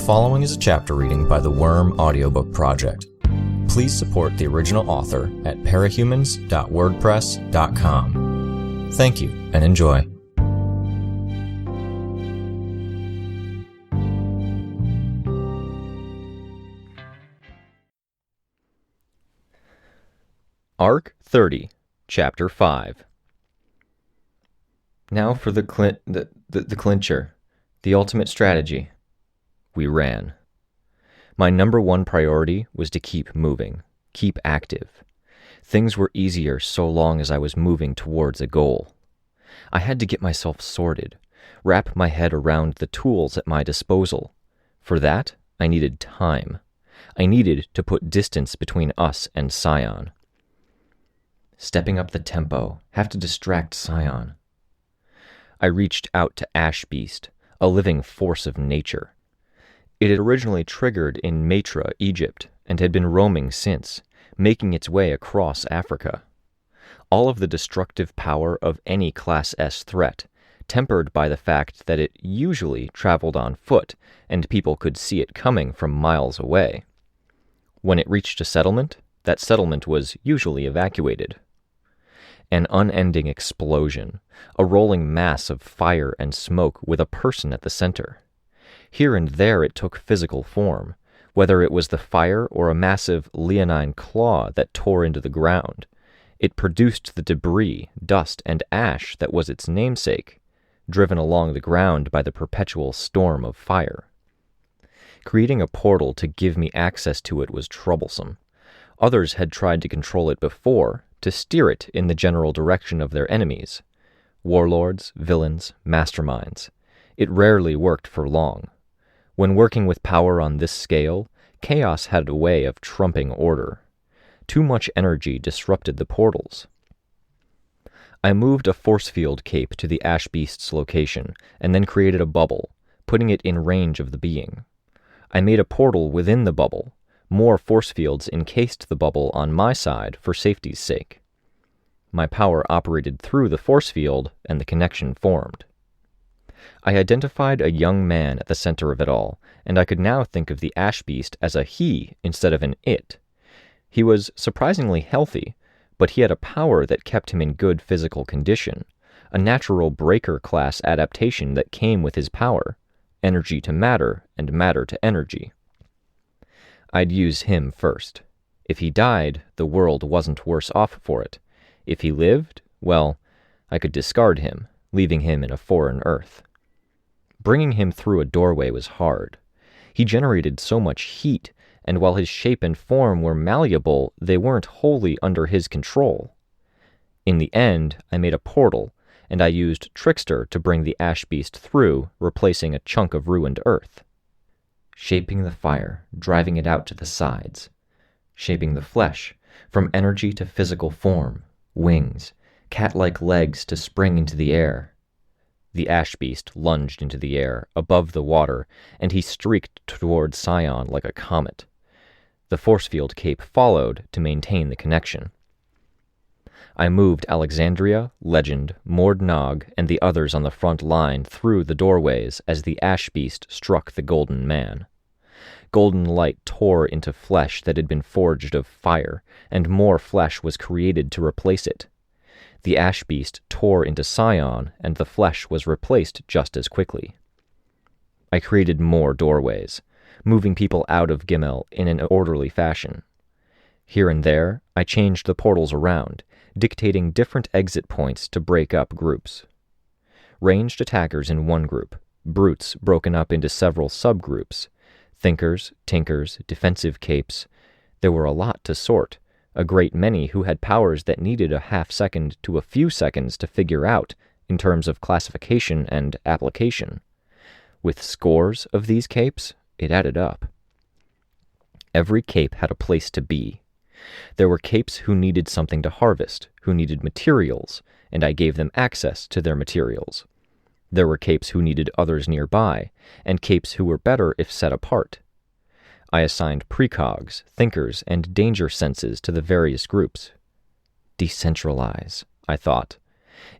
following is a chapter reading by the Worm Audiobook Project. Please support the original author at parahumans.wordpress.com. Thank you and enjoy. Arc 30, Chapter 5. Now for the clincher, the ultimate strategy. We ran. My number one priority was to keep moving, keep active. Things were easier so long as I was moving towards a goal. I had to get myself sorted, wrap my head around the tools at my disposal. For that, I needed time. I needed to put distance between us and Scion. Stepping up the tempo, have to distract Scion. I reached out to Ash Beast, a living force of nature. It had originally triggered in Matra, Egypt, and had been roaming since, making its way across Africa. All of the destructive power of any Class S threat, tempered by the fact that it usually traveled on foot, and people could see it coming from miles away. When it reached a settlement, that settlement was usually evacuated. An unending explosion, a rolling mass of fire and smoke with a person at the center. Here and there it took physical form, whether it was the fire or a massive leonine claw that tore into the ground. It produced the debris, dust, and ash that was its namesake, driven along the ground by the perpetual storm of fire. Creating a portal to give me access to it was troublesome. Others had tried to control it before, to steer it in the general direction of their enemies. Warlords, villains, masterminds. It rarely worked for long. When working with power on this scale, chaos had a way of trumping order. Too much energy disrupted the portals. I moved a force field cape to the Ash Beast's location, and then created a bubble, putting it in range of the being. I made a portal within the bubble. More force fields encased the bubble on my side for safety's sake. My power operated through the force field, and the connection formed. I identified a young man at the center of it all, and I could now think of the Ash Beast as a he instead of an it. He was surprisingly healthy, but he had a power that kept him in good physical condition, a natural breaker-class adaptation that came with his power, energy to matter and matter to energy. I'd use him first. If he died, the world wasn't worse off for it. If he lived, well, I could discard him, leaving him in a foreign earth. Bringing him through a doorway was hard. He generated so much heat, and while his shape and form were malleable, they weren't wholly under his control. In the end, I made a portal, and I used Trickster to bring the Ash Beast through, replacing a chunk of ruined earth. Shaping the fire, driving it out to the sides. Shaping the flesh, from energy to physical form, wings, cat-like legs to spring into the air. The Ash Beast lunged into the air, above the water, and he streaked toward Scion like a comet. The force field cape followed to maintain the connection. I moved Alexandria, Legend, Mord Nog, and the others on the front line through the doorways as the Ash Beast struck the Golden Man. Golden light tore into flesh that had been forged of fire, and more flesh was created to replace it. The Ash Beast tore into Scion, and the flesh was replaced just as quickly. I created more doorways, moving people out of Gimel in an orderly fashion. Here and there, I changed the portals around, dictating different exit points to break up groups. Ranged attackers in one group, brutes broken up into several subgroups, thinkers, tinkers, defensive capes. There were a lot to sort, a great many who had powers that needed a half-second to a few seconds to figure out in terms of classification and application. With scores of these capes, it added up. Every cape had a place to be. There were capes who needed something to harvest, who needed materials, and I gave them access to their materials. There were capes who needed others nearby, and capes who were better if set apart. I assigned precogs, thinkers, and danger senses to the various groups. Decentralize, I thought.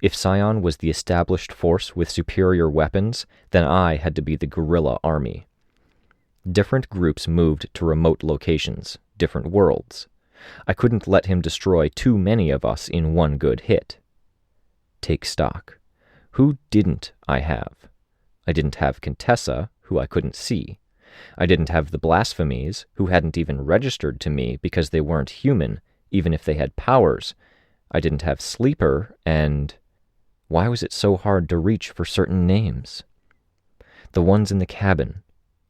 If Scion was the established force with superior weapons, then I had to be the guerrilla army. Different groups moved to remote locations, different worlds. I couldn't let him destroy too many of us in one good hit. Take stock. Who didn't I have? I didn't have Contessa, who I couldn't see. I didn't have the Blasphemies, who hadn't even registered to me because they weren't human, even if they had powers. I didn't have Sleeper, and... why was it so hard to reach for certain names? The ones in the cabin.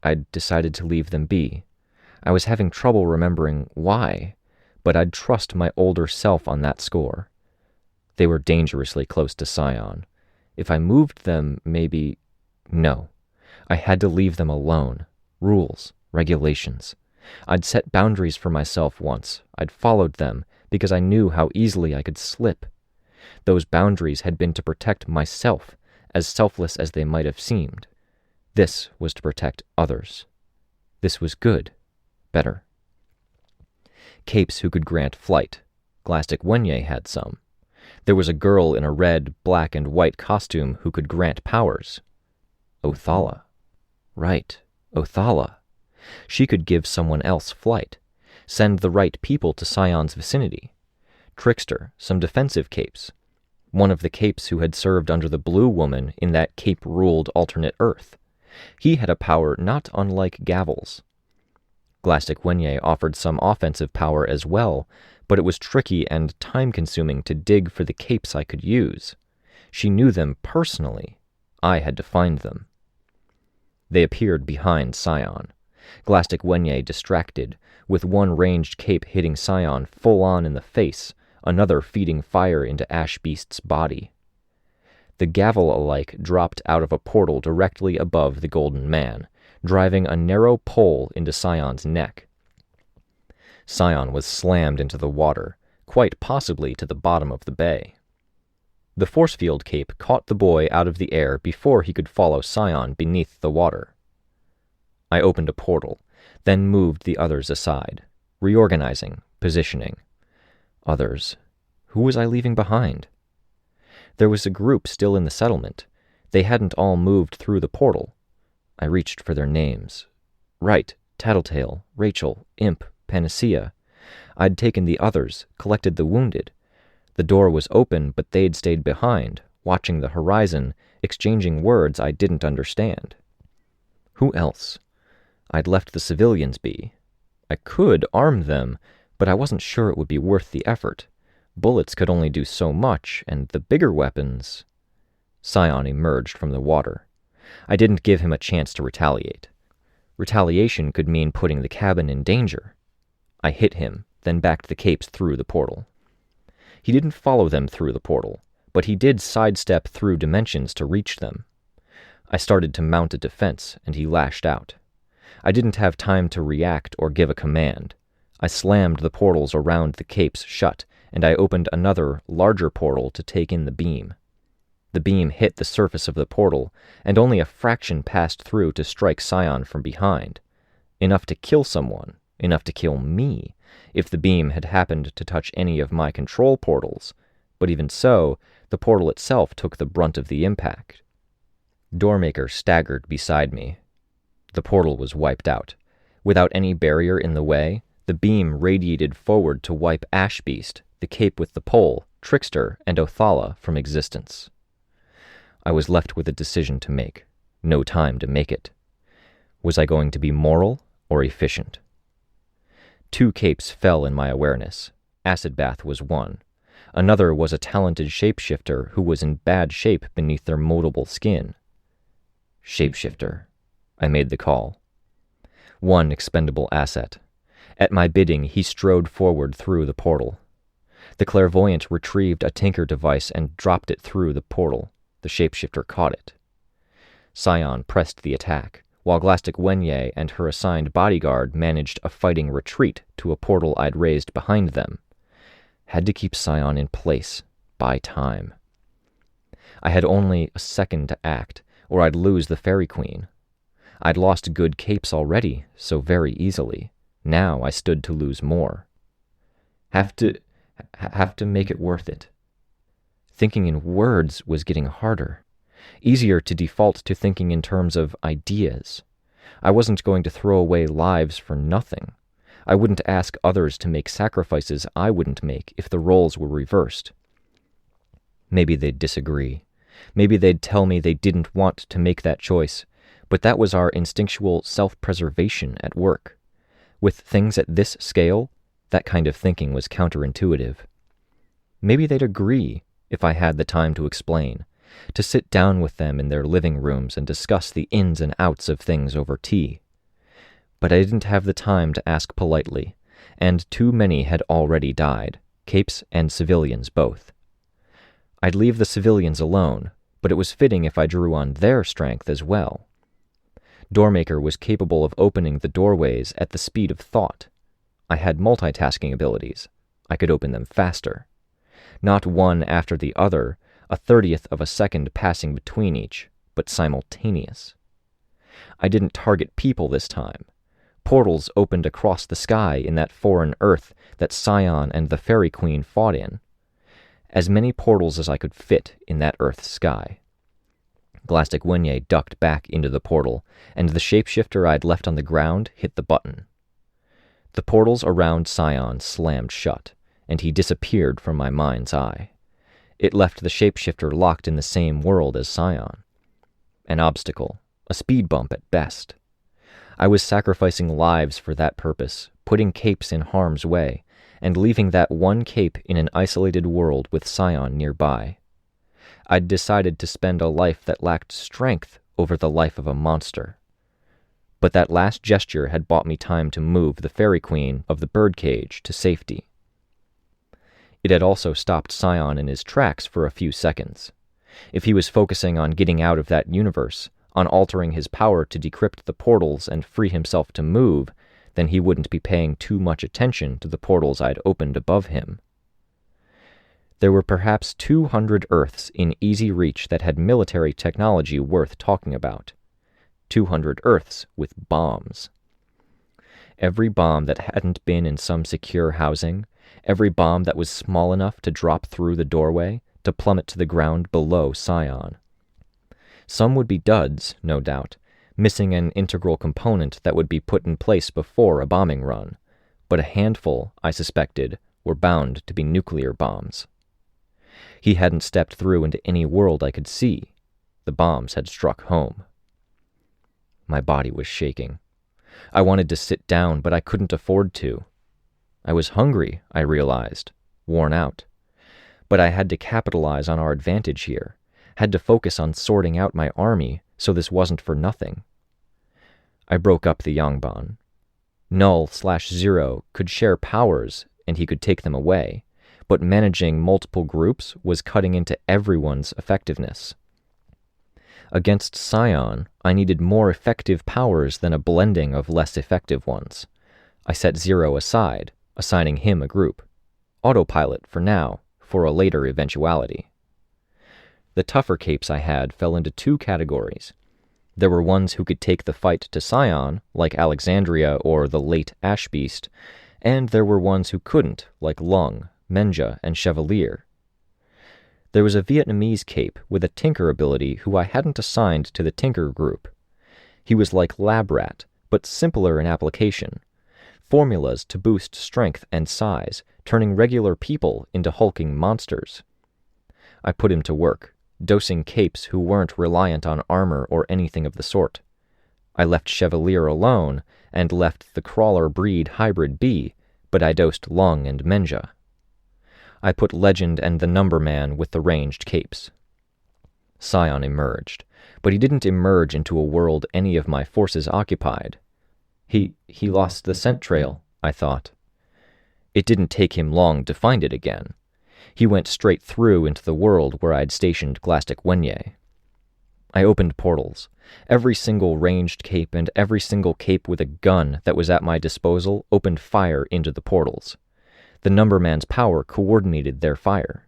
I'd decided to leave them be. I was having trouble remembering why, but I'd trust my older self on that score. They were dangerously close to Scion. If I moved them, maybe... No. I had to leave them alone. Rules, regulations. I'd set boundaries for myself once. I'd followed them because I knew how easily I could slip. Those boundaries had been to protect myself, as selfless as they might have seemed. This was to protect others. This was good. Better. Capes who could grant flight. Glastic Wenye had some. There was a girl in a red, black, and white costume who could grant powers. Othala. Right, Othala. She could give someone else flight, send the right people to Scion's vicinity. Trickster, some defensive capes. One of the capes who had served under the Blue Woman in that cape-ruled alternate Earth. He had a power not unlike Gavel's. Glastic Wenye offered some offensive power as well, but it was tricky and time-consuming to dig for the capes I could use. She knew them personally. I had to find them. They appeared behind Scion. Glastic Wenye distracted, with one ranged cape hitting Scion full-on in the face, another feeding fire into Ash Beast's body. The gavel-alike dropped out of a portal directly above the Golden Man, driving a narrow pole into Scion's neck. Scion was slammed into the water, quite possibly to the bottom of the bay. The force field cape caught the boy out of the air before he could follow Scion beneath the water. I opened a portal, then moved the others aside, reorganizing, positioning. Others. Who was I leaving behind? There was a group still in the settlement. They hadn't all moved through the portal. I reached for their names. Right, Tattletale, Rachel, Imp, Panacea. I'd taken the others, collected the wounded. The door was open, but they'd stayed behind, watching the horizon, exchanging words I didn't understand. Who else? I'd left the civilians be. I could arm them, but I wasn't sure it would be worth the effort. Bullets could only do so much, and the bigger weapons... Scion emerged from the water. I didn't give him a chance to retaliate. Retaliation could mean putting the cabin in danger. I hit him, then backed the capes through the portal. He didn't follow them through the portal, but he did sidestep through dimensions to reach them. I started to mount a defense, and he lashed out. I didn't have time to react or give a command. I slammed the portals around the capes shut, and I opened another, larger portal to take in the beam. The beam hit the surface of the portal, and only a fraction passed through to strike Scion from behind. Enough to kill someone, enough to kill me, if the beam had happened to touch any of my control portals, but even so, the portal itself took the brunt of the impact. Doormaker staggered beside me. The portal was wiped out. Without any barrier in the way, the beam radiated forward to wipe Ash Beast, the cape with the pole, Trickster, and Othala from existence. I was left with a decision to make. No time to make it. Was I going to be moral or efficient? 2 capes fell in my awareness. Acid Bath was one. Another was a talented shapeshifter who was in bad shape beneath their moldable skin. Shapeshifter. I made the call. 1 expendable asset. At my bidding, he strode forward through the portal. The clairvoyant retrieved a tinker device and dropped it through the portal. The shapeshifter caught it. Scion pressed the attack, while Glastic Wenye and her assigned bodyguard managed a fighting retreat to a portal I'd raised behind them. Had to keep Scion in place, buy time. I had only a second to act, or I'd lose the Fairy Queen. I'd lost good capes already, so very easily. Now I stood to lose more. Have to make it worth it. Thinking in words was getting harder. Easier to default to thinking in terms of ideas. I wasn't going to throw away lives for nothing. I wouldn't ask others to make sacrifices I wouldn't make if the roles were reversed. Maybe they'd disagree. Maybe they'd tell me they didn't want to make that choice, but that was our instinctual self-preservation at work. With things at this scale, that kind of thinking was counterintuitive. Maybe they'd agree if I had the time to explain, to sit down with them in their living rooms and discuss the ins and outs of things over tea. But I didn't have the time to ask politely, and too many had already died, capes and civilians both. I'd leave the civilians alone, but it was fitting if I drew on their strength as well. Doormaker was capable of opening the doorways at the speed of thought. I had multitasking abilities. I could open them faster. Not one after the other, a 30th of a second passing between each, but simultaneous. I didn't target people this time. Portals opened across the sky in that foreign Earth that Scion and the Fairy Queen fought in. As many portals as I could fit in that Earth's sky. Glastic Wenye ducked back into the portal, and the shapeshifter I'd left on the ground hit the button. The portals around Scion slammed shut, and he disappeared from my mind's eye. It left the shapeshifter locked in the same world as Scion. An obstacle, a speed bump at best. I was sacrificing lives for that purpose, putting capes in harm's way, and leaving that one cape in an isolated world with Scion nearby. I'd decided to spend a life that lacked strength over the life of a monster. But that last gesture had bought me time to move the Fairy Queen of the birdcage to safety. It had also stopped Scion in his tracks for a few seconds. If he was focusing on getting out of that universe, on altering his power to decrypt the portals and free himself to move, then he wouldn't be paying too much attention to the portals I'd opened above him. There were perhaps 200 Earths in easy reach that had military technology worth talking about. 200 Earths with bombs. Every bomb that hadn't been in some secure housing, every bomb that was small enough to drop through the doorway, to plummet to the ground below Scion. Some would be duds, no doubt, missing an integral component that would be put in place before a bombing run, but a handful, I suspected, were bound to be nuclear bombs. He hadn't stepped through into any world I could see. The bombs had struck home. My body was shaking. I wanted to sit down, but I couldn't afford to. I was hungry, I realized, worn out. But I had to capitalize on our advantage here, had to focus on sorting out my army so this wasn't for nothing. I broke up the Yangban. Null/Zero could share powers, and he could take them away, but managing multiple groups was cutting into everyone's effectiveness. Against Scion, I needed more effective powers than a blending of less effective ones. I set Zero aside, assigning him a group. Autopilot for now, for a later eventuality. The tougher capes I had fell into two categories. There were ones who could take the fight to Scion, like Alexandria or the late Ashbeast, and there were ones who couldn't, like Lung, Menja, and Chevalier. There was a Vietnamese cape with a tinker ability who I hadn't assigned to the tinker group. He was like Labrat, but simpler in application. Formulas to boost strength and size, turning regular people into hulking monsters. I put him to work, dosing capes who weren't reliant on armor or anything of the sort. I left Chevalier alone, and left the crawler breed hybrid be, but I dosed Lung and Menja. I put Legend and the Number Man with the ranged capes. Scion emerged, but he didn't emerge into a world any of my forces occupied. He lost the scent trail, I thought. It didn't take him long to find it again. He went straight through into the world where I'd stationed Glastic Wenye. I opened portals. Every single ranged cape and every single cape with a gun that was at my disposal opened fire into the portals. The Numberman's power coordinated their fire.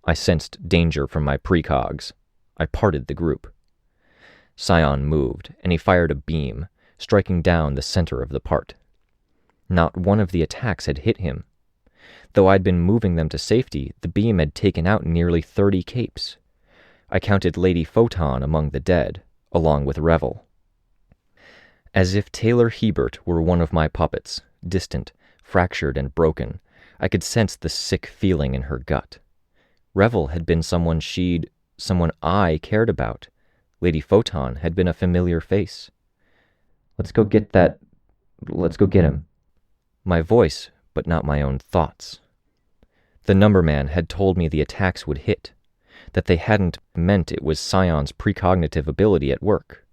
I sensed danger from my precogs. I parted the group. Scion moved, and he fired a beam, striking down the center of the part. Not one of the attacks had hit him. Though I'd been moving them to safety, the beam had taken out nearly 30 capes. I counted Lady Photon among the dead, along with Revel. As if Taylor Hebert were one of my puppets, distant, fractured, and broken, I could sense the sick feeling in her gut. Revel had been someone I cared about. Lady Photon had been a familiar face. Let's go get him. My voice, but not my own thoughts. The numberman had told me the attacks would hit, that they hadn't meant it was Scion's precognitive ability at work,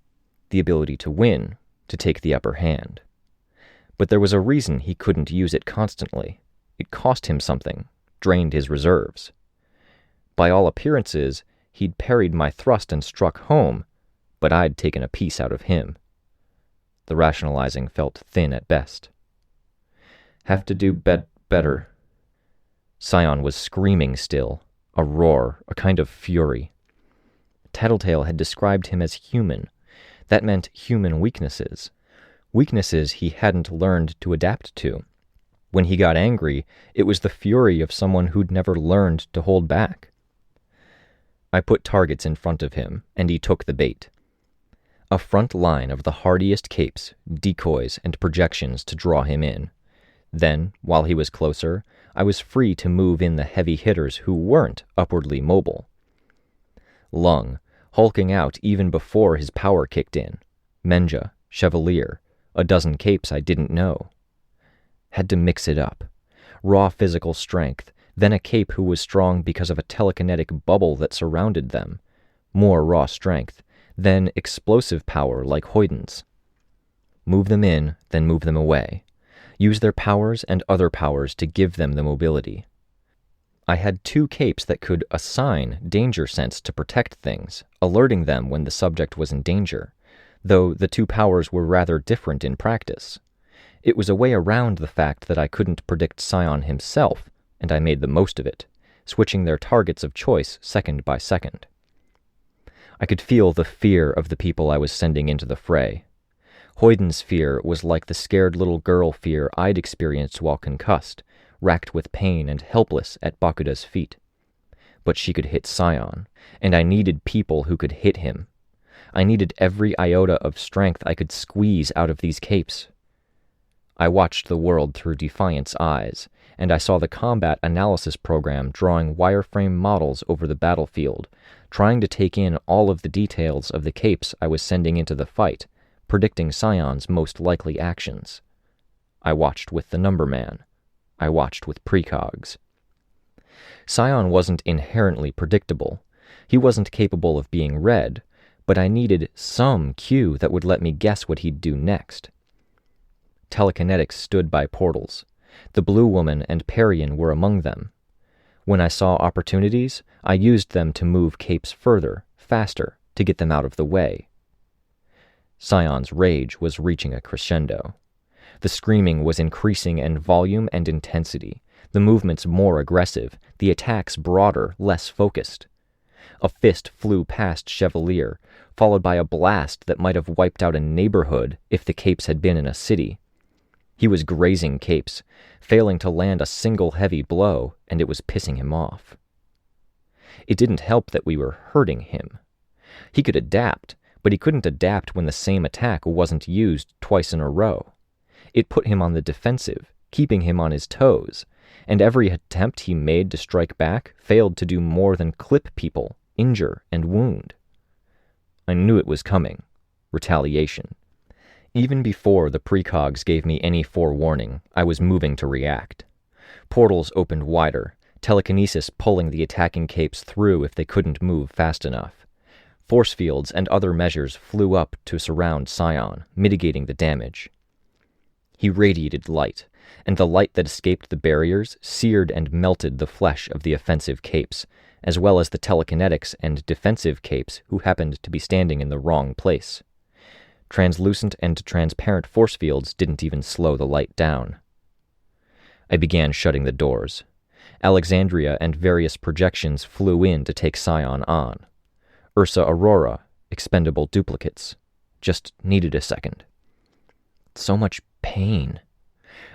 the ability to win, to take the upper hand. But there was a reason he couldn't use it constantly. It cost him something, drained his reserves. By all appearances, he'd parried my thrust and struck home, but I'd taken a piece out of him. The rationalizing felt thin at best. Have to do better. Scion was screaming still, a roar, a kind of fury. Tattletale had described him as human. That meant human weaknesses. Weaknesses he hadn't learned to adapt to. When he got angry, it was the fury of someone who'd never learned to hold back. I put targets in front of him, and he took the bait. A front line of the hardiest capes, decoys, and projections to draw him in. Then, while he was closer, I was free to move in the heavy hitters who weren't upwardly mobile. Lung, hulking out even before his power kicked in. Menja, Chevalier, a dozen capes I didn't know. Had to mix it up. Raw physical strength, then a cape who was strong because of a telekinetic bubble that surrounded them. More raw strength, then explosive power like Hoyden's. Move them in, then move them away. Use their powers and other powers to give them the mobility. I had 2 capes that could assign danger sense to protect things, alerting them when the subject was in danger, though the 2 powers were rather different in practice. It was a way around the fact that I couldn't predict Scion himself, and I made the most of it, switching their targets of choice second by second. I could feel the fear of the people I was sending into the fray. Hoyden's fear was like the scared little girl fear I'd experienced while concussed, racked with pain and helpless at Bakuda's feet. But she could hit Scion, and I needed people who could hit him. I needed every iota of strength I could squeeze out of these capes. I watched the world through Defiant's eyes, and I saw the combat analysis program drawing wireframe models over the battlefield, trying to take in all of the details of the capes I was sending into the fight, predicting Scion's most likely actions. I watched with the numberman. I watched with precogs. Scion wasn't inherently predictable. He wasn't capable of being read, but I needed some cue that would let me guess what he'd do next. Telekinetics stood by portals. The Blue Woman and Parian were among them. When I saw opportunities, I used them to move capes further, faster, to get them out of the way. Scion's rage was reaching a crescendo. The screaming was increasing in volume and intensity, the movements more aggressive, the attacks broader, less focused. A fist flew past Chevalier, followed by a blast that might have wiped out a neighborhood if the capes had been in a city. He was grazing capes, failing to land a single heavy blow, and it was pissing him off. It didn't help that we were hurting him. He could adapt, but he couldn't adapt when the same attack wasn't used twice in a row. It put him on the defensive, keeping him on his toes, and every attempt he made to strike back failed to do more than clip people, injure, and wound. I knew it was coming. Retaliation. Even before the precogs gave me any forewarning, I was moving to react. Portals opened wider, telekinesis pulling the attacking capes through if they couldn't move fast enough. Force fields and other measures flew up to surround Scion, mitigating the damage. He radiated light, and the light that escaped the barriers seared and melted the flesh of the offensive capes, as well as the telekinetics and defensive capes who happened to be standing in the wrong place. Translucent and transparent force fields didn't even slow the light down. I began shutting the doors. Alexandria and various projections flew in to take Scion on. Ursa Aurora, expendable duplicates. Just needed a second. So much pain.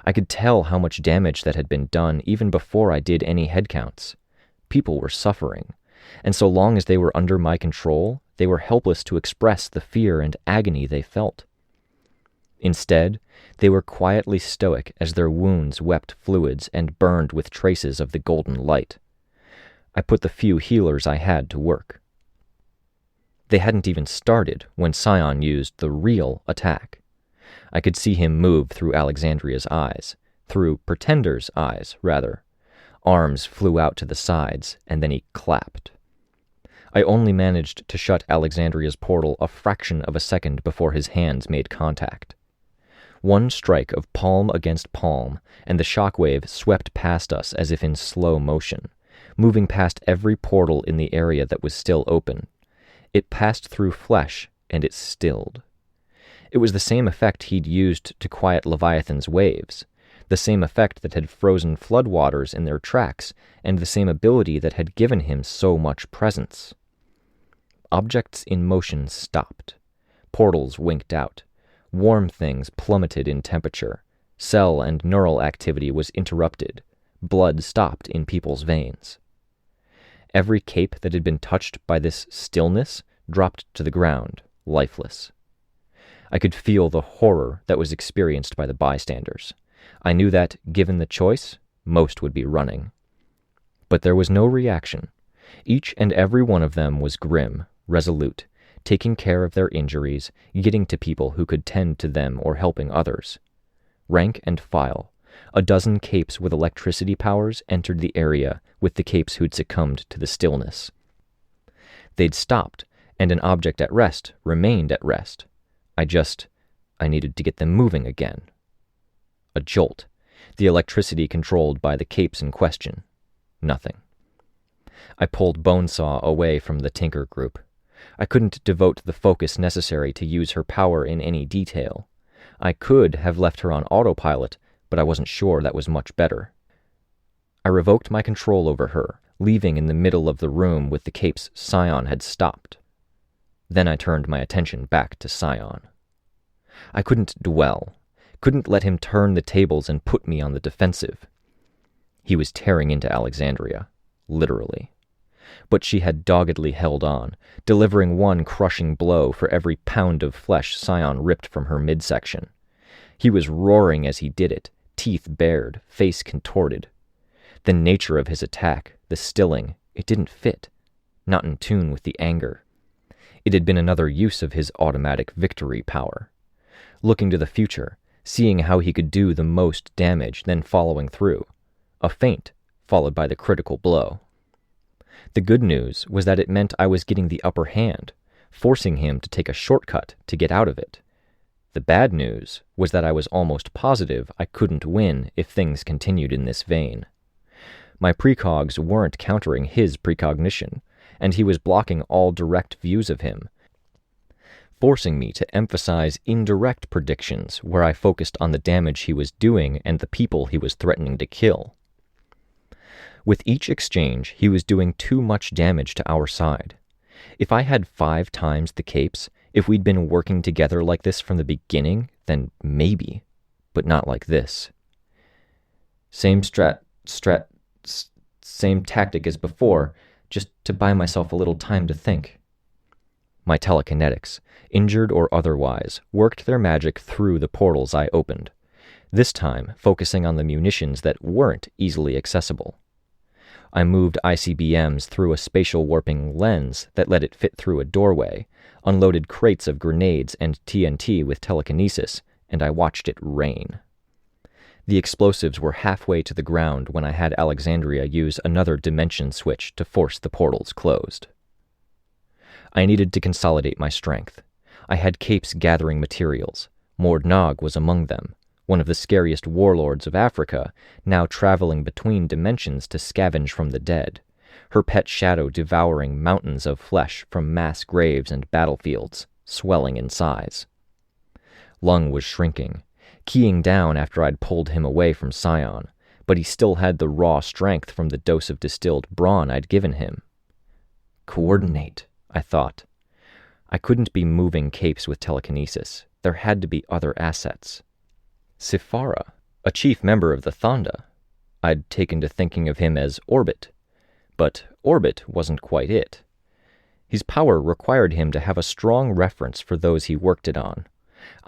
I could tell how much damage that had been done even before I did any headcounts. People were suffering, and so long as they were under my control, they were helpless to express the fear and agony they felt. Instead, they were quietly stoic as their wounds wept fluids and burned with traces of the golden light. I put the few healers I had to work. They hadn't even started when Scion used the real attack. I could see him move through Alexandria's eyes, through Pretender's eyes, rather. Arms flew out to the sides, and then he clapped. I only managed to shut Alexandria's portal a fraction of a second before his hands made contact. One strike of palm against palm, and the shockwave swept past us as if in slow motion, moving past every portal in the area that was still open. It passed through flesh, and it stilled. It was the same effect he'd used to quiet Leviathan's waves, the same effect that had frozen floodwaters in their tracks, and the same ability that had given him so much presence. Objects in motion stopped. Portals winked out. Warm things plummeted in temperature. Cell and neural activity was interrupted. Blood stopped in people's veins. Every cape that had been touched by this stillness dropped to the ground, lifeless. I could feel the horror that was experienced by the bystanders. I knew that, given the choice, most would be running. But there was no reaction. Each and every one of them was grim, resolute, taking care of their injuries, getting to people who could tend to them or helping others. Rank and file, a dozen capes with electricity powers entered the area with the capes who'd succumbed to the stillness. They'd stopped, and an object at rest remained at rest. I needed to get them moving again. A jolt, the electricity controlled by the capes in question. Nothing. I pulled Bonesaw away from the Tinker group. I couldn't devote the focus necessary to use her power in any detail. I could have left her on autopilot, but I wasn't sure that was much better. I revoked my control over her, leaving in the middle of the room with the capes Scion had stopped. Then I turned my attention back to Scion. I couldn't dwell, couldn't let him turn the tables and put me on the defensive. He was tearing into Alexandria, literally. But she had doggedly held on, delivering one crushing blow for every pound of flesh Scion ripped from her midsection. He was roaring as he did it, teeth bared, face contorted. The nature of his attack, the stilling, it didn't fit, not in tune with the anger. It had been another use of his automatic victory power. Looking to the future, seeing how he could do the most damage, then following through. A feint, followed by the critical blow. The good news was that it meant I was getting the upper hand, forcing him to take a shortcut to get out of it. The bad news was that I was almost positive I couldn't win if things continued in this vein. My precogs weren't countering his precognition, and he was blocking all direct views of him, forcing me to emphasize indirect predictions where I focused on the damage he was doing and the people he was threatening to kill. With each exchange, he was doing too much damage to our side. If I had 5 times the capes, if we'd been working together like this from the beginning, then maybe, but not like this. Same same tactic as before, just to buy myself a little time to think. My telekinetics, injured or otherwise, worked their magic through the portals I opened, this time focusing on the munitions that weren't easily accessible. I moved ICBMs through a spatial warping lens that let it fit through a doorway, unloaded crates of grenades and TNT with telekinesis, and I watched it rain. The explosives were halfway to the ground when I had Alexandria use another dimension switch to force the portals closed. I needed to consolidate my strength. I had capes gathering materials. Mord Nog was among them, one of the scariest warlords of Africa, now traveling between dimensions to scavenge from the dead, her pet shadow devouring mountains of flesh from mass graves and battlefields, swelling in size. Lung was shrinking, keying down after I'd pulled him away from Scion, but he still had the raw strength from the dose of distilled brawn I'd given him. Coordinate, I thought. I couldn't be moving capes with telekinesis. There had to be other assets. Sifara, a chief member of the Thonda. I'd taken to thinking of him as Orbit. But Orbit wasn't quite it. His power required him to have a strong reference for those he worked it on.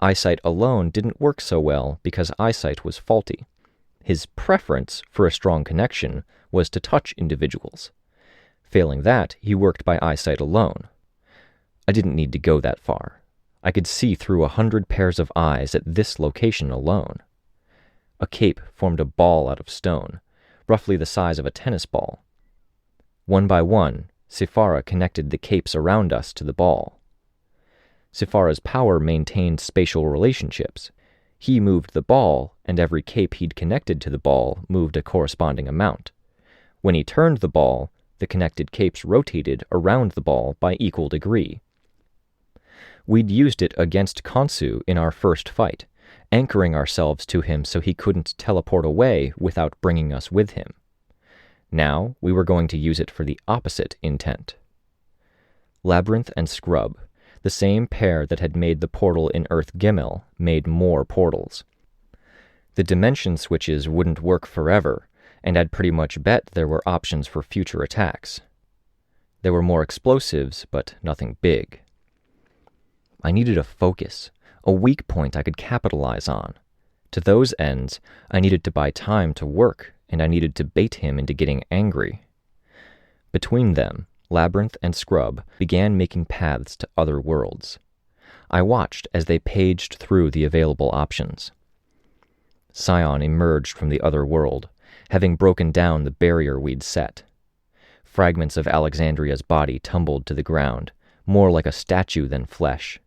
Eyesight alone didn't work so well because eyesight was faulty. His preference for a strong connection was to touch individuals. Failing that, he worked by eyesight alone. I didn't need to go that far. I could see through 100 pairs of eyes at this location alone. A cape formed a ball out of stone, roughly the size of a tennis ball. One by one, Sephara connected the capes around us to the ball. Sephara's power maintained spatial relationships. He moved the ball, and every cape he'd connected to the ball moved a corresponding amount. When he turned the ball, the connected capes rotated around the ball by equal degree. We'd used it against Khonsu in our first fight, anchoring ourselves to him so he couldn't teleport away without bringing us with him. Now we were going to use it for the opposite intent. Labyrinth and Scrub, the same pair that had made the portal in Earth Gimel, made more portals. The dimension switches wouldn't work forever, and I'd pretty much bet there were options for future attacks. There were more explosives, but nothing big. I needed a focus, a weak point I could capitalize on. To those ends, I needed to buy time to work, and I needed to bait him into getting angry. Between them, Labyrinth and Scrub began making paths to other worlds. I watched as they paged through the available options. Scion emerged from the other world, having broken down the barrier we'd set. Fragments of Alexandria's body tumbled to the ground, more like a statue than flesh.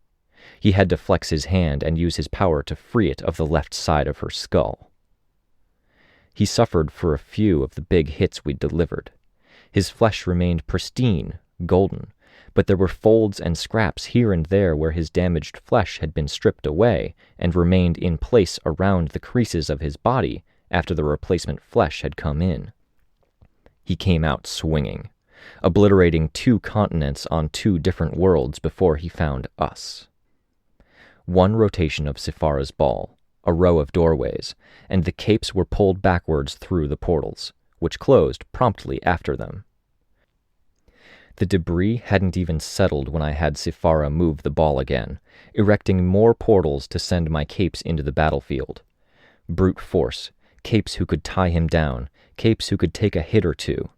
He had to flex his hand and use his power to free it of the left side of her skull. He suffered for a few of the big hits we'd delivered. His flesh remained pristine, golden, but there were folds and scraps here and there where his damaged flesh had been stripped away and remained in place around the creases of his body after the replacement flesh had come in. He came out swinging, obliterating 2 continents on 2 different worlds before he found us. One rotation of Sephara's ball, a row of doorways, and the capes were pulled backwards through the portals, which closed promptly after them. The debris hadn't even settled when I had Sephara move the ball again, erecting more portals to send my capes into the battlefield. Brute force, capes who could tie him down, capes who could take a hit or two.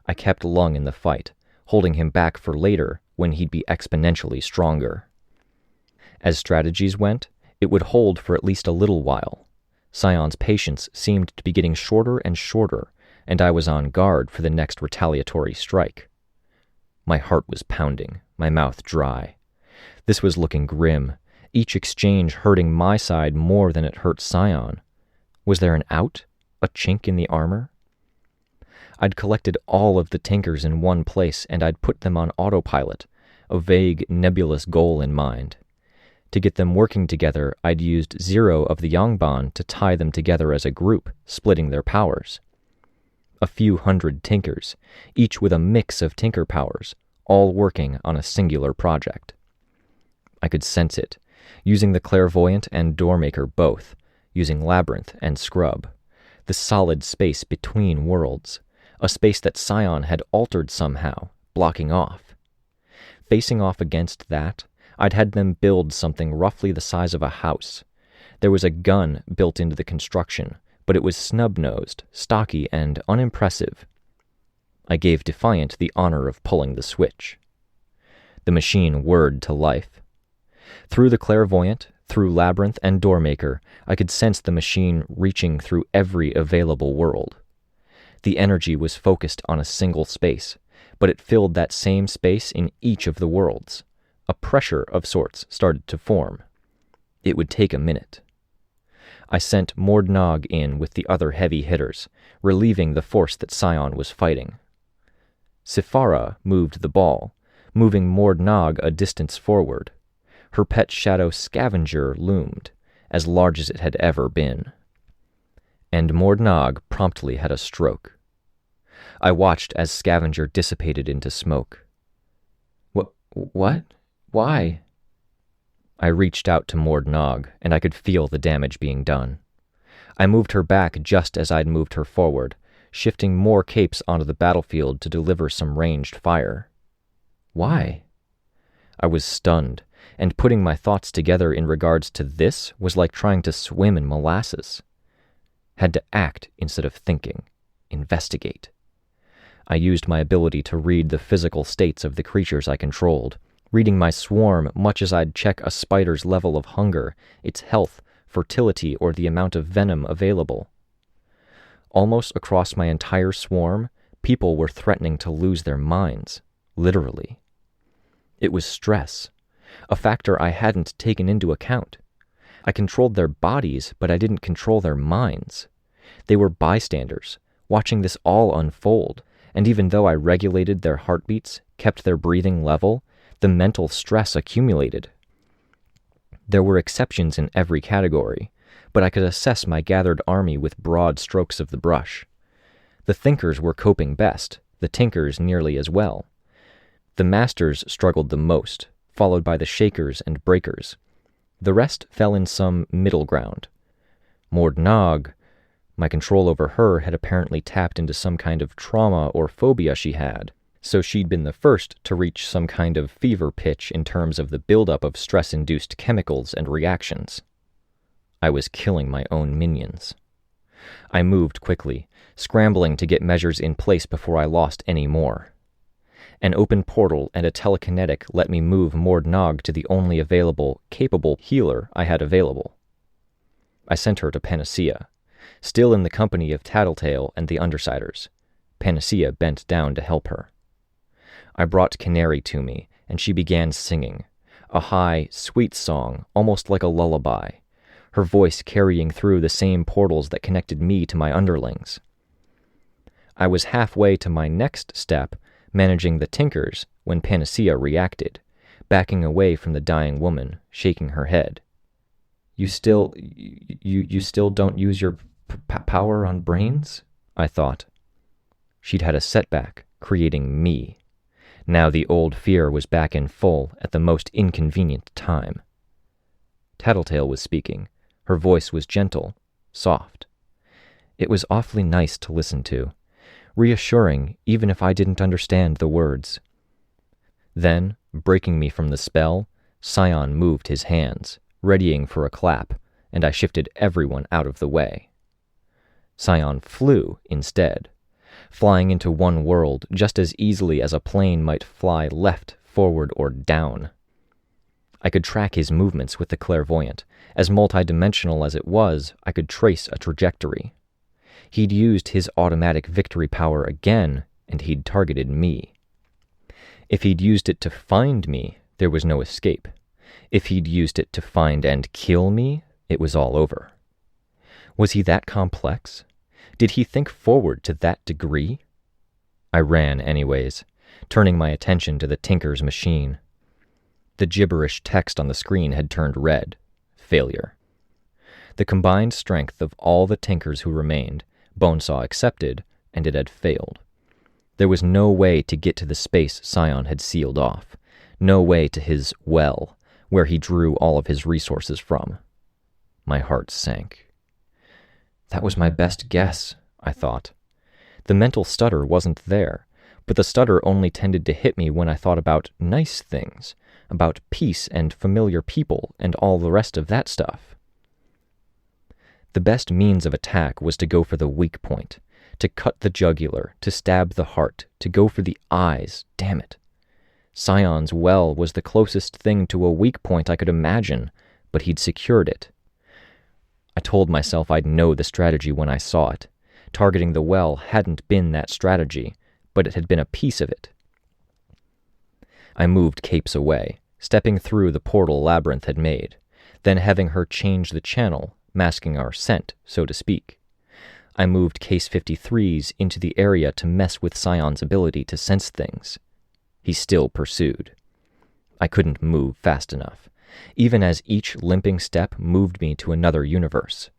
I kept Lung in the fight, holding him back for later when he'd be exponentially stronger. As strategies went, it would hold for at least a little while. Scion's patience seemed to be getting shorter and shorter, and I was on guard for the next retaliatory strike. My heart was pounding, my mouth dry. This was looking grim, each exchange hurting my side more than it hurt Scion. Was there an out? A chink in the armor? I'd collected all of the Tinkers in one place, and I'd put them on autopilot, a vague, nebulous goal in mind. To get them working together, I'd used 0 of the Yangban to tie them together as a group, splitting their powers. A few hundred Tinkers, each with a mix of Tinker powers, all working on a singular project. I could sense it, using the Clairvoyant and Doormaker both, using Labyrinth and Scrub, the solid space between worlds, a space that Scion had altered somehow, blocking off. Facing off against that, I'd had them build something roughly the size of a house. There was a gun built into the construction, but it was snub-nosed, stocky, and unimpressive. I gave Defiant the honor of pulling the switch. The machine whirred to life. Through the Clairvoyant, through Labyrinth and Doormaker, I could sense the machine reaching through every available world. The energy was focused on a single space, but it filled that same space in each of the worlds. A pressure of sorts started to form. It would take a minute. I sent Mordnog in with the other heavy hitters, relieving the force that Scion was fighting. Sephara moved the ball, moving Mordnog a distance forward. Her pet shadow Scavenger loomed, as large as it had ever been. And Mordnog promptly had a stroke. I watched as Scavenger dissipated into smoke. What? Why? I reached out to Mordnog, and I could feel the damage being done. I moved her back just as I'd moved her forward, shifting more capes onto the battlefield to deliver some ranged fire. Why? I was stunned, and putting my thoughts together in regards to this was like trying to swim in molasses. Had to act instead of thinking, investigate. I used my ability to read the physical states of the creatures I controlled, reading my swarm much as I'd check a spider's level of hunger, its health, fertility, or the amount of venom available. Almost across my entire swarm, people were threatening to lose their minds, literally. It was stress, a factor I hadn't taken into account. I controlled their bodies, but I didn't control their minds. They were bystanders, watching this all unfold, and even though I regulated their heartbeats, kept their breathing level, the mental stress accumulated. There were exceptions in every category, but I could assess my gathered army with broad strokes of the brush. The thinkers were coping best, the tinkers nearly as well. The masters struggled the most, followed by the shakers and breakers. The rest fell in some middle ground. Mordnog, my control over her had apparently tapped into some kind of trauma or phobia she had, so she'd been the first to reach some kind of fever pitch in terms of the buildup of stress-induced chemicals and reactions. I was killing my own minions. I moved quickly, scrambling to get measures in place before I lost any more. An open portal and a telekinetic let me move Mordnog to the only available, capable healer I had available. I sent her to Panacea, still in the company of Tattletale and the Undersiders. Panacea bent down to help her. I brought Canary to me, and she began singing, a high, sweet song, almost like a lullaby, her voice carrying through the same portals that connected me to my underlings. I was halfway to my next step, managing the Tinkers, when Panacea reacted, backing away from the dying woman, shaking her head. You still don't use your power on brains? I thought. She'd had a setback, creating me. Now the old fear was back in full at the most inconvenient time. Tattletale was speaking. Her voice was gentle, soft. It was awfully nice to listen to, reassuring even if I didn't understand the words. Then, breaking me from the spell, Scion moved his hands, readying for a clap, and I shifted everyone out of the way. Scion flew instead, flying into one world just as easily as a plane might fly left, forward, or down. I could track his movements with the clairvoyant. As multidimensional as it was, I could trace a trajectory. He'd used his automatic victory power again, and he'd targeted me. If he'd used it to find me, there was no escape. If he'd used it to find and kill me, it was all over. Was he that complex? Did he think forward to that degree? I ran anyways, turning my attention to the Tinker's machine. The gibberish text on the screen had turned red. Failure. The combined strength of all the Tinkers who remained, Bonesaw accepted, and it had failed. There was no way to get to the space Scion had sealed off. No way to his well, where he drew all of his resources from. My heart sank. That was my best guess, I thought. The mental stutter wasn't there, but the stutter only tended to hit me when I thought about nice things, about peace and familiar people and all the rest of that stuff. The best means of attack was to go for the weak point, to cut the jugular, to stab the heart, to go for the eyes, damn it. Scion's well was the closest thing to a weak point I could imagine, but he'd secured it. I told myself I'd know the strategy when I saw it. Targeting the well hadn't been that strategy, but it had been a piece of it. I moved Capes away, stepping through the portal Labyrinth had made, then having her change the channel, masking our scent, so to speak. I moved Case 53s into the area to mess with Scion's ability to sense things. He still pursued. I couldn't move fast enough, even as each limping step moved me to another universe.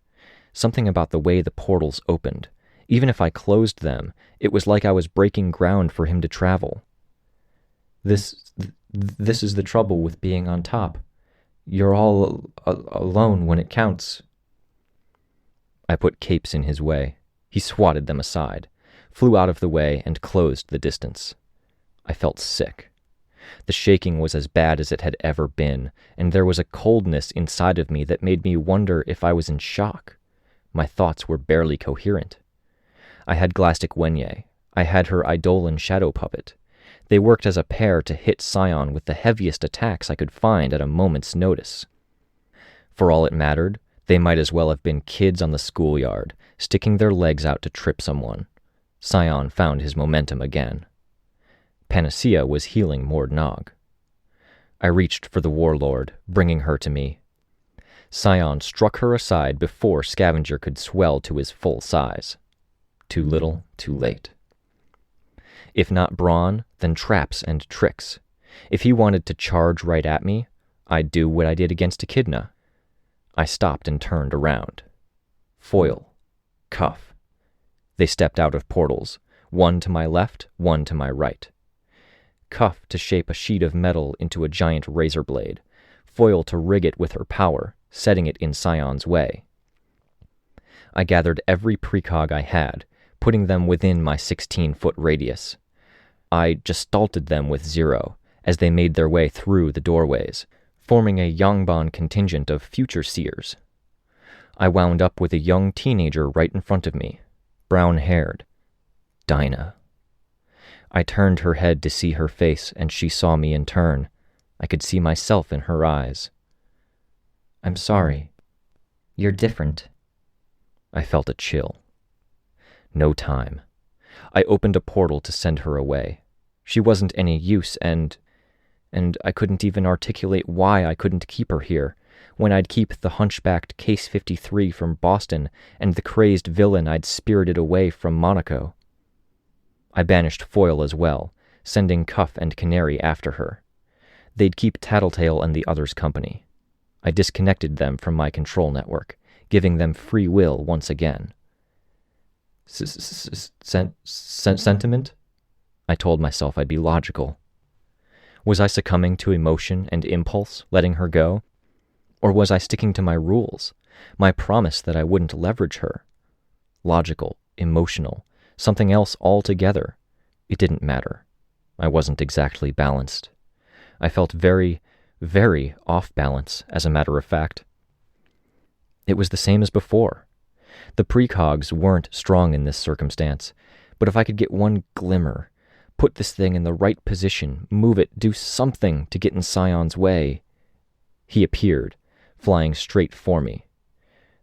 Something about the way the portals opened. Even if I closed them, it was like I was breaking ground for him to travel. This is the trouble with being on top. You're all alone when it counts. I put Capes in his way. He swatted them aside, flew out of the way, and closed the distance. I felt sick. The shaking was as bad as it had ever been, and there was a coldness inside of me that made me wonder if I was in shock. My thoughts were barely coherent. I had Glastic Wenye. I had her Eidolon shadow puppet. They worked as a pair to hit Scion with the heaviest attacks I could find at a moment's notice. For all it mattered, they might as well have been kids on the schoolyard, sticking their legs out to trip someone. Scion found his momentum again. Panacea was healing Mord Nog. I reached for the warlord, bringing her to me. Scion struck her aside before Scavenger could swell to his full size. Too little, too late. If not brawn, then traps and tricks. If he wanted to charge right at me, I'd do what I did against Echidna. I stopped and turned around. Foil. Cuff. They stepped out of portals, one to my left, one to my right. Cuff to shape a sheet of metal into a giant razor blade, Foil to rig it with her power, setting it in Scion's way. I gathered every precog I had, putting them within my 16-foot radius. I gestalted them with Zero, as they made their way through the doorways, forming a Yangban contingent of future seers. I wound up with a young teenager right in front of me, brown-haired. Dinah. I turned her head to see her face, and she saw me in turn. I could see myself in her eyes. "I'm sorry. You're different." I felt a chill. No time. I opened a portal to send her away. She wasn't any use, and I couldn't even articulate why I couldn't keep her here, when I'd keep the hunchbacked Case 53 from Boston and the crazed villain I'd spirited away from Monaco. I banished Foil as well, sending Cuff and Canary after her. They'd keep Tattletale and the others company. I disconnected them from my control network, giving them free will once again. Sentiment? I told myself I'd be logical. Was I succumbing to emotion and impulse, letting her go? Or was I sticking to my rules, my promise that I wouldn't leverage her? Logical, emotional, something else altogether. It didn't matter. I wasn't exactly balanced. I felt very, very off balance, as a matter of fact. It was the same as before. The precogs weren't strong in this circumstance, but if I could get one glimmer, put this thing in the right position, move it, do something to get in Scion's way. He appeared, flying straight for me.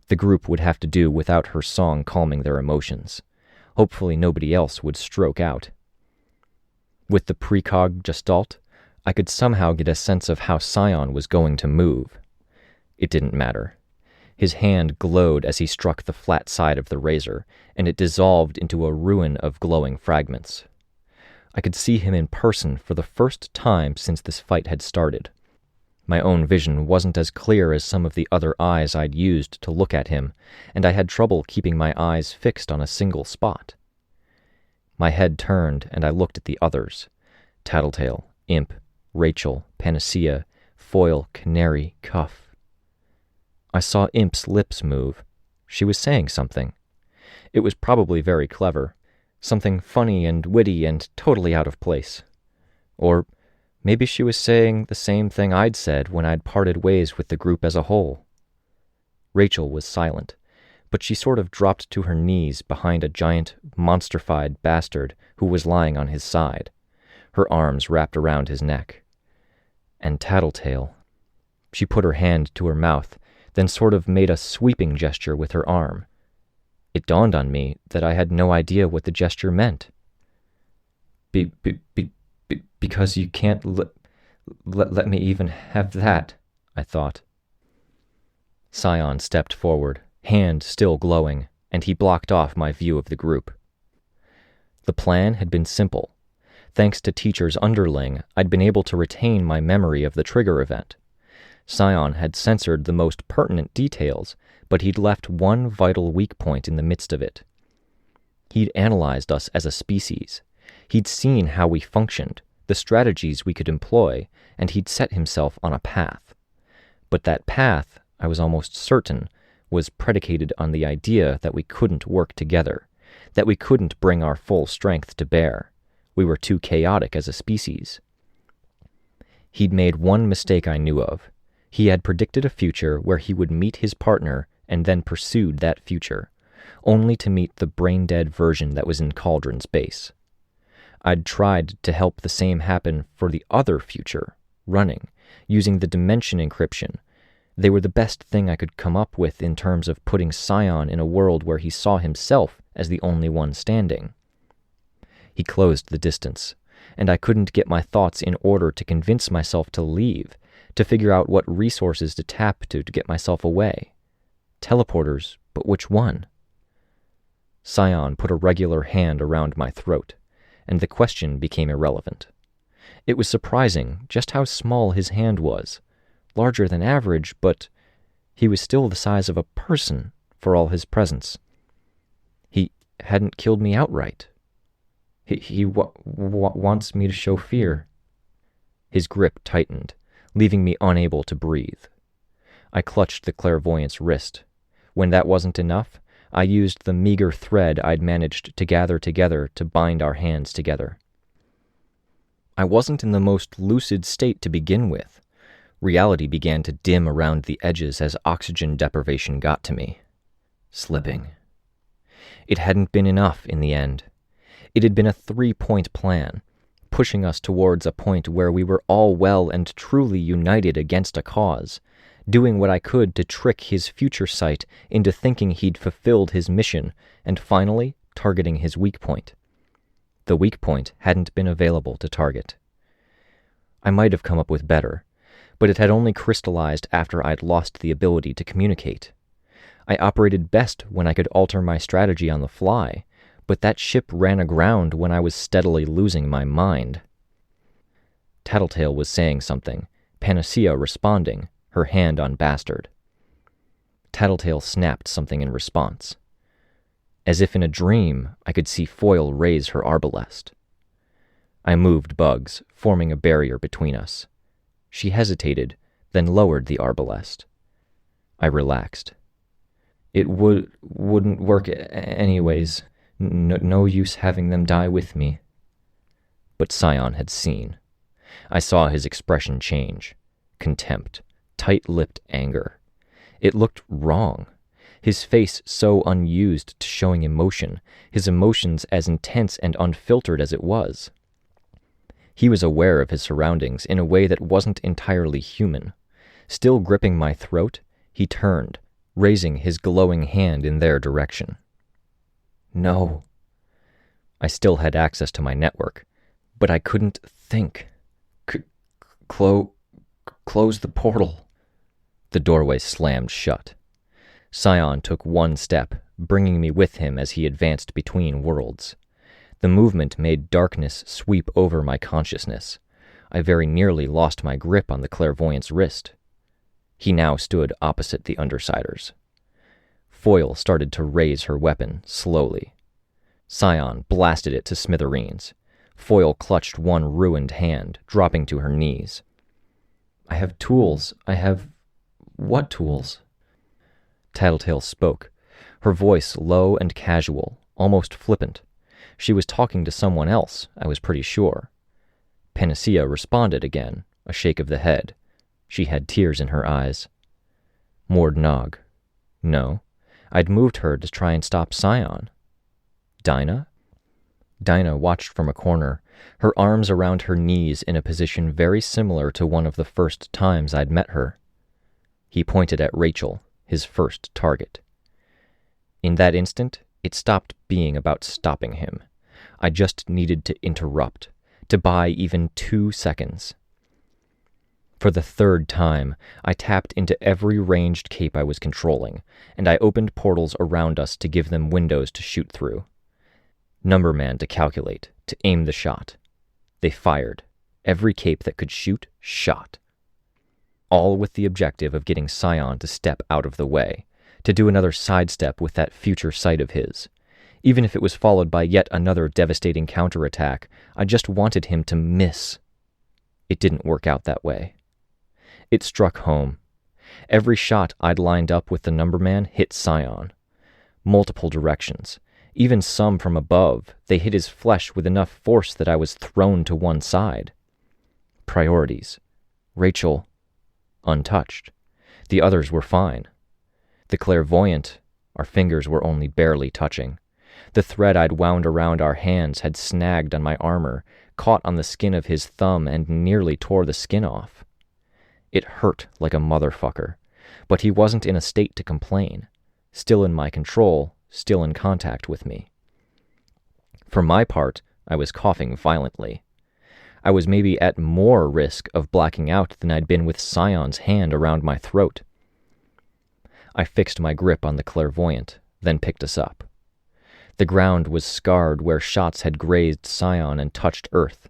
The group would have to do without her song calming their emotions. Hopefully nobody else would stroke out. With the precog gestalt, I could somehow get a sense of how Scion was going to move. It didn't matter. His hand glowed as he struck the flat side of the razor, and it dissolved into a ruin of glowing fragments. I could see him in person for the first time since this fight had started. My own vision wasn't as clear as some of the other eyes I'd used to look at him, and I had trouble keeping my eyes fixed on a single spot. My head turned, and I looked at the others. Tattletale, Imp, Rachel, Panacea, Foil, Canary, Cuff. I saw Imp's lips move. She was saying something. It was probably very clever. Something funny and witty and totally out of place. Or maybe she was saying the same thing I'd said when I'd parted ways with the group as a whole. Rachel was silent, but she sort of dropped to her knees behind a giant, monstrified bastard who was lying on his side, her arms wrapped around his neck. And Tattletale. She put her hand to her mouth, then sort of made a sweeping gesture with her arm. It dawned on me that I had no idea what the gesture meant. Because you can't let me even have that, I thought. Scion stepped forward, hand still glowing, and he blocked off my view of the group. The plan had been simple. Thanks to Teacher's underling, I'd been able to retain my memory of the trigger event. Scion had censored the most pertinent details, but he'd left one vital weak point in the midst of it. He'd analyzed us as a species. He'd seen how we functioned, the strategies we could employ, and he'd set himself on a path. But that path, I was almost certain, was predicated on the idea that we couldn't work together, that we couldn't bring our full strength to bear. We were too chaotic as a species. He'd made one mistake I knew of. He had predicted a future where he would meet his partner and then pursued that future, only to meet the brain-dead version that was in Cauldron's base. I'd tried to help the same happen for the other future, running, using the dimension encryption. They were the best thing I could come up with in terms of putting Scion in a world where he saw himself as the only one standing. He closed the distance, and I couldn't get my thoughts in order to convince myself to leave, to figure out what resources to tap to get myself away. Teleporters, but which one? Scion put a regular hand around my throat, and the question became irrelevant. It was surprising just how small his hand was, larger than average, but he was still the size of a person for all his presence. He hadn't killed me outright. He wants me to show fear. His grip tightened, leaving me unable to breathe. I clutched the clairvoyant's wrist. When that wasn't enough, I used the meager thread I'd managed to gather together to bind our hands together. I wasn't in the most lucid state to begin with. Reality began to dim around the edges as oxygen deprivation got to me. Slipping. It hadn't been enough in the end. It had been a 3-point plan, pushing us towards a point where we were all well and truly united against a cause, doing what I could to trick his future sight into thinking he'd fulfilled his mission, and finally targeting his weak point. The weak point hadn't been available to target. I might have come up with better, but it had only crystallized after I'd lost the ability to communicate. I operated best when I could alter my strategy on the fly, but that ship ran aground when I was steadily losing my mind. Tattletale was saying something, Panacea responding, her hand on Bastard. Tattletale snapped something in response. As if in a dream, I could see Foil raise her arbalest. I moved Bugs, forming a barrier between us. She hesitated, then lowered the arbalest. I relaxed. It wouldn't work anyways. No use having them die with me. But Scion had seen. I saw his expression change. Contempt. Tight-lipped anger. It looked wrong. His face so unused to showing emotion, his emotions as intense and unfiltered as it was. He was aware of his surroundings in a way that wasn't entirely human. Still gripping my throat, he turned, raising his glowing hand in their direction. No. I still had access to my network, but I couldn't think. Close the portal. The doorway slammed shut. Scion took one step, bringing me with him as he advanced between worlds. The movement made darkness sweep over my consciousness. I very nearly lost my grip on the clairvoyant's wrist. He now stood opposite the Undersiders. Foil started to raise her weapon, slowly. Scion blasted it to smithereens. Foil clutched one ruined hand, dropping to her knees. I have tools. What tools? Tattletale spoke, her voice low and casual, almost flippant. She was talking to someone else, I was pretty sure. Panacea responded again, a shake of the head. She had tears in her eyes. Mord Nog. No. I'd moved her to try and stop Scion. Dinah? Dinah watched from a corner, her arms around her knees in a position very similar to one of the first times I'd met her. He pointed at Rachel, his first target. In that instant, it stopped being about stopping him. I just needed to interrupt, to buy even 2 seconds. For the 3rd time, I tapped into every ranged cape I was controlling, and I opened portals around us to give them windows to shoot through. Numberman to calculate, to aim the shot. They fired. Every cape that could shoot, shot. All with the objective of getting Scion to step out of the way, to do another sidestep with that future sight of his. Even if it was followed by yet another devastating counterattack, I just wanted him to miss. It didn't work out that way. It struck home. Every shot I'd lined up with the Numberman hit Scion. Multiple directions. Even some from above, they hit his flesh with enough force that I was thrown to one side. Priorities. Rachel, untouched. The others were fine. The clairvoyant, our fingers were only barely touching. The thread I'd wound around our hands had snagged on my armor, caught on the skin of his thumb, and nearly tore the skin off. It hurt like a motherfucker, but he wasn't in a state to complain. Still in my control, still in contact with me. For my part, I was coughing violently. I was maybe at more risk of blacking out than I'd been with Scion's hand around my throat. I fixed my grip on the clairvoyant, then picked us up. The ground was scarred where shots had grazed Scion and touched earth.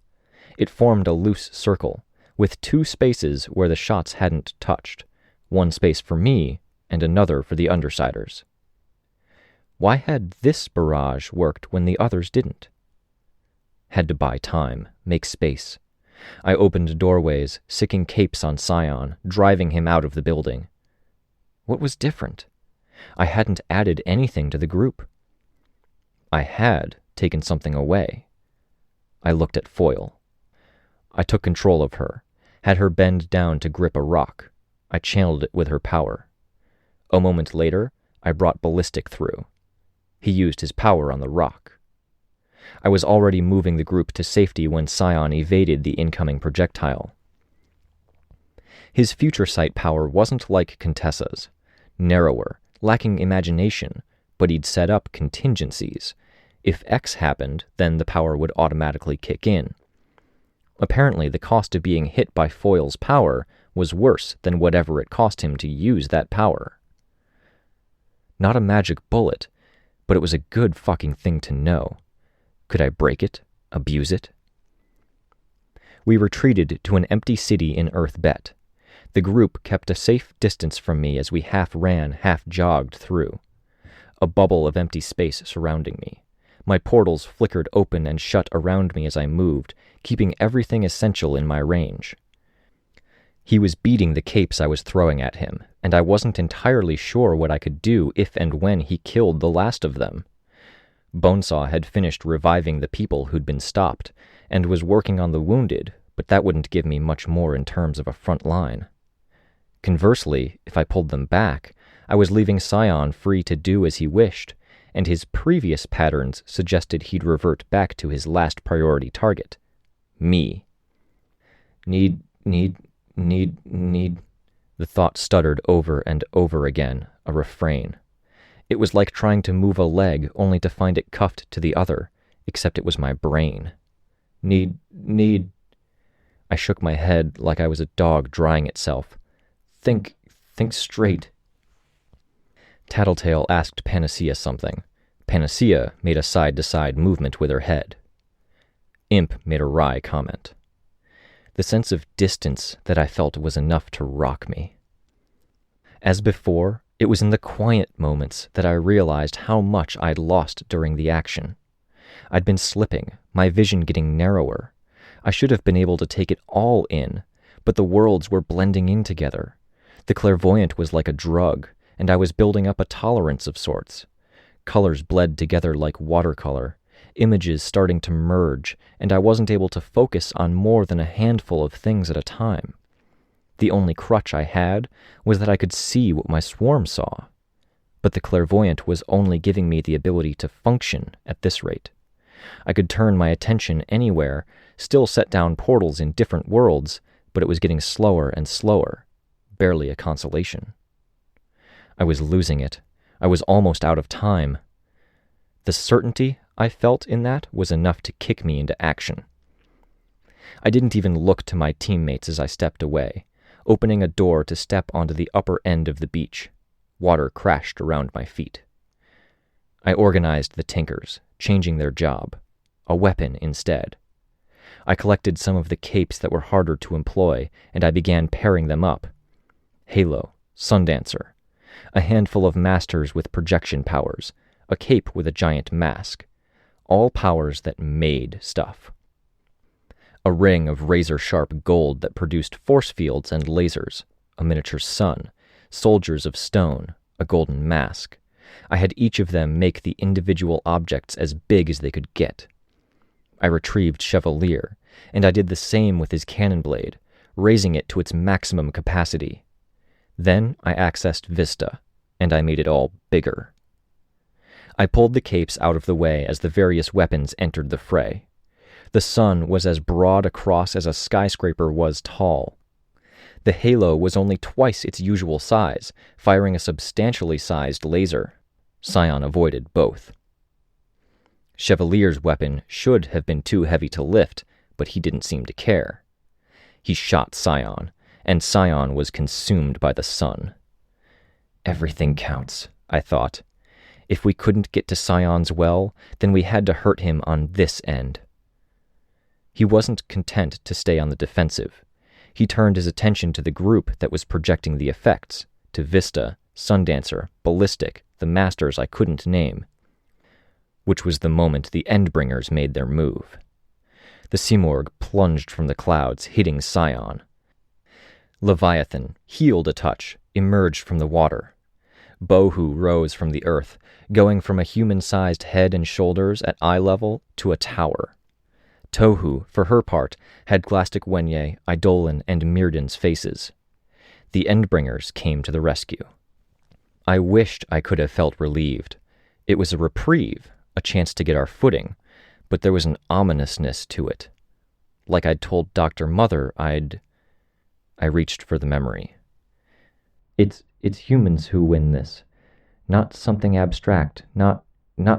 It formed a loose circle, with 2 spaces where the shots hadn't touched, 1 space for me and another for the Undersiders. Why had this barrage worked when the others didn't? Had to buy time, make space. I opened doorways, sicking capes on Scion, driving him out of the building. What was different? I hadn't added anything to the group. I had taken something away. I looked at Foil. I took control of her, had her bend down to grip a rock. I channeled it with her power. A moment later, I brought Ballistic through. He used his power on the rock. I was already moving the group to safety when Scion evaded the incoming projectile. His future sight power wasn't like Contessa's, narrower, lacking imagination, but he'd set up contingencies. If X happened, then the power would automatically kick in. Apparently, the cost of being hit by Foil's power was worse than whatever it cost him to use that power. Not a magic bullet, but it was a good fucking thing to know. Could I break it? Abuse it? We retreated to an empty city in Earth Bet. The group kept a safe distance from me as we half ran, half jogged through. A bubble of empty space surrounding me. My portals flickered open and shut around me as I moved, keeping everything essential in my range. He was beating the capes I was throwing at him, and I wasn't entirely sure what I could do if and when he killed the last of them. Bonesaw had finished reviving the people who'd been stopped, and was working on the wounded, but that wouldn't give me much more in terms of a front line. Conversely, if I pulled them back, I was leaving Scion free to do as he wished, and his previous patterns suggested he'd revert back to his last priority target. Me. Need. The thought stuttered over and over again, a refrain. It was like trying to move a leg only to find it cuffed to the other, except it was my brain. Need. I shook my head like I was a dog drying itself. Think straight. Tattletale asked Panacea something. Panacea made a side-to-side movement with her head. Imp made a wry comment. The sense of distance that I felt was enough to rock me. As before, it was in the quiet moments that I realized how much I'd lost during the action. I'd been slipping, my vision getting narrower. I should have been able to take it all in, but the worlds were blending in together. The clairvoyant was like a drug, and I was building up a tolerance of sorts. Colors bled together like watercolor, images starting to merge, and I wasn't able to focus on more than a handful of things at a time. The only crutch I had was that I could see what my swarm saw. But the clairvoyant was only giving me the ability to function at this rate. I could turn my attention anywhere, still set down portals in different worlds, but it was getting slower and slower, barely a consolation. I was losing it. I was almost out of time. The certainty I felt in that was enough to kick me into action. I didn't even look to my teammates as I stepped away, opening a door to step onto the upper end of the beach. Water crashed around my feet. I organized the Tinkers, changing their job. A weapon instead. I collected some of the capes that were harder to employ, and I began pairing them up. Halo, Sundancer, a handful of masters with projection powers, a cape with a giant mask, all powers that made stuff. A ring of razor-sharp gold that produced force fields and lasers, a miniature sun, soldiers of stone, a golden mask. I had each of them make the individual objects as big as they could get. I retrieved Chevalier, and I did the same with his cannon blade, raising it to its maximum capacity. Then I accessed Vista, and I made it all bigger. I pulled the capes out of the way as the various weapons entered the fray. The sun was as broad across as a skyscraper was tall. The halo was only twice its usual size, firing a substantially sized laser. Scion avoided both. Chevalier's weapon should have been too heavy to lift, but he didn't seem to care. He shot Scion, and Scion was consumed by the sun. Everything counts, I thought. If we couldn't get to Scion's well, then we had to hurt him on this end. He wasn't content to stay on the defensive. He turned his attention to the group that was projecting the effects, to Vista, Sundancer, Ballistic, the masters I couldn't name. Which was the moment the Endbringers made their move. The Simorgh plunged from the clouds, hitting Scion. Leviathan, healed a touch, emerged from the water. Bohu rose from the earth, going from a human-sized head and shoulders at eye level to a tower. Tohu, for her part, had Glastic Wenye, Eidolon, and Myrddin's faces. The Endbringers came to the rescue. I wished I could have felt relieved. It was a reprieve, a chance to get our footing, but there was an ominousness to it. Like I'd told Dr. Mother I reached for the memory. It's humans who win this. Not something abstract, not